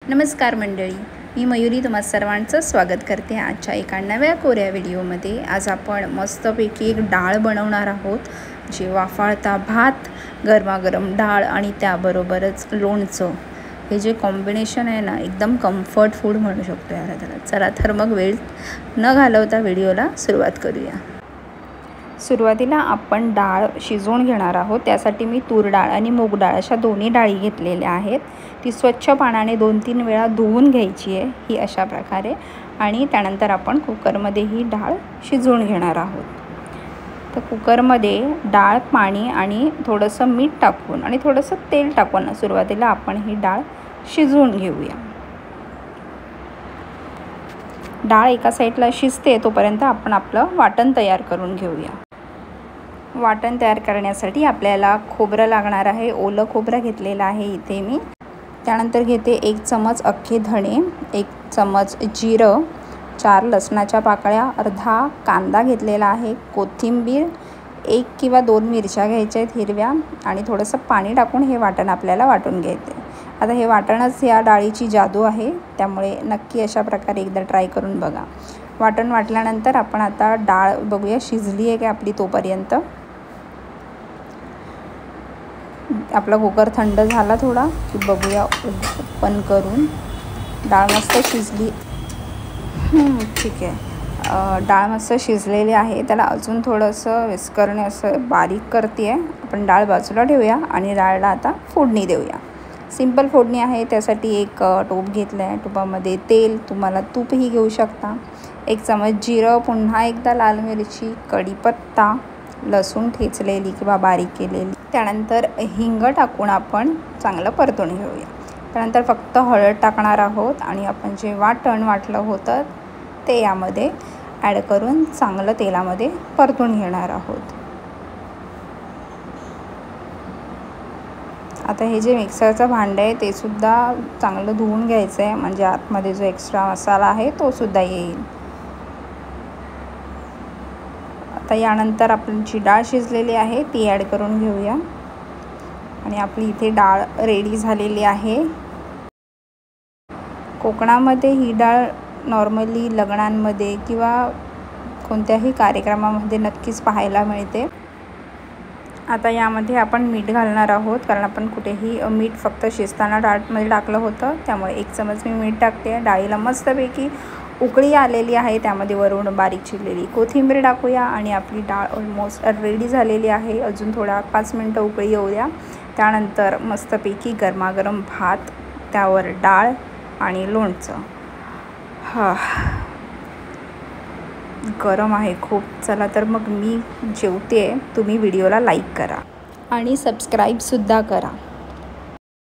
नमस्कार मंडळी, मी मयुरी तुम्हा सर्वांचं स्वागत करते आजच्या एका नव्या कोऱ्या व्हिडिओमध्ये। आज आपण मस्तपैकी एक डाळ बनवणार आहोत, जे वाफाळता भात, गरमागरम डाळ आणि त्याबरोबरच लोणचं, हे जे कॉम्बिनेशन आहे ना, एकदम कम्फर्ट फूड म्हणू शकतो याला त्याला। चला तर मग वेळ न घालवता व्हिडिओला सुरुवात करूया। सुरुवातीला आपण डाळ शिजवून घेणार आहोत। त्यासाठी मी तूर डाळ आणि मूग डाळ अशा दोन्ही डाळी घेतलेल्या आहेत। ती स्वच्छ पाण्याने 2-3 वेळा धुवून घ्यायची आहे ही अशा प्रकारे, आणि त्यानंतर आपण कुकरमध्ये ही डाळ शिजवून घेणार आहोत। तर कुकरमध्ये डाळ, पाणी आणि थोडंसं मीठ टाकून आणि थोडंसं तेल टाकून सुरुवातीला आपण ही डाळ शिजवून घेऊया। डाळ एका साईडला शिजते तोपर्यंत आपण आपलं वाटण तयार करून घेऊया। वाटण तयार करण्यासाठी आपल्याला खोबरं लागणार आहे। ओलं खोबरं घेतलेलं आहे इथे मी। त्यानंतर घेते 1 चमच अख्खे धणे, 1 चमच जिरं, 4 लसणाच्या पाकळ्या, अर्धा कांदा घेतलेला आहे, कोथिंबीर, 1 किंवा 2 मिरच्या घ्यायच्या आहेत हिरव्या, आणि थोडंसं पाणी टाकून हे वाटण आपल्याला वाटून घ्यायचे। आता हे वाटणच या डाळीची जादू आहे, त्यामुळे नक्की अशा प्रकारे एकदा ट्राय करून बघा। वाटण वाटल्यानंतर आपण आता डाळ बघूया शिजली आहे का आपली। तोपर्यंत आपला कुकर थंड झाला थोडा की बघूया ओपन करून। डाळ मस्त शिजली, ठीक आहे। डाळ मस्त शिजलेली आहे। त्याला अजून थोडंसं विस्करणे असं बारीक करते आहे। आपण डाळ बाजूला ठेवूया आणि डाळला आता फोडणी देऊया। सिंपल फोडणी आहे। त्यासाठी एक टोप घेतला आहे, टोपामध्ये तेल, तुम्हाला तूपही घेऊ शकता, 1 चमच जिरं, पुन्हा एकदा लाल मिरची, कढीपत्ता, लसूण ठेचलेली किंवा बारीक केलेली, त्यानंतर हिंग टाकून आपण चांगलं परतून घेऊया। त्यानंतर फक्त हळद टाकणार आहोत आणि आपण जे वाटण वाटलं होतं ते यामध्ये ॲड करून चांगलं तेलामध्ये परतून घेणार आहोत। आता हे जे मिक्सरचं भांडं आहे ते सुद्धा चांगलं धुवून घ्यायचं आहे, म्हणजे आतमध्ये जो एक्स्ट्रा मसाला आहे तो सुद्धा येईल। आता यानंतर आपण जी डाळ शिजलेली आहे ती ॲड करून घेऊया, आणि आपली इथे डाळ रेडी झालेली आहे। कोकणामध्ये ही डाळ नॉर्मली लग्नांमध्ये किंवा कोणत्याही कार्यक्रमामध्ये नक्कीच पाहायला मिळते। आता यामध्ये आपण मीठ घालणार आहोत, कारण आपण कुठेही मीठ फक्त शिजताना डाळमध्ये टाकलं होतं, त्यामुळे 1 चमच मी मीठ टाकते। डाळीला मस्तपैकी उकळी आलेली आहे, त्यामध्ये वरून बारीक चिरलेली कोथिंबीर टाकूया, आणि आपली डाळ ऑलमोस्ट रेडी झालेली आहे। अजून थोडा 5 मिनटं उकळी येऊ द्या। त्यानंतर मस्तपैकी गरमागरम भात, त्यावर डाळ आणि लोणचं। गरम आहे खूप। चला तर मग मी जेवते, तुम्ही व्हिडिओला लाईक करा आणि सबस्क्राईबसुद्धा करा।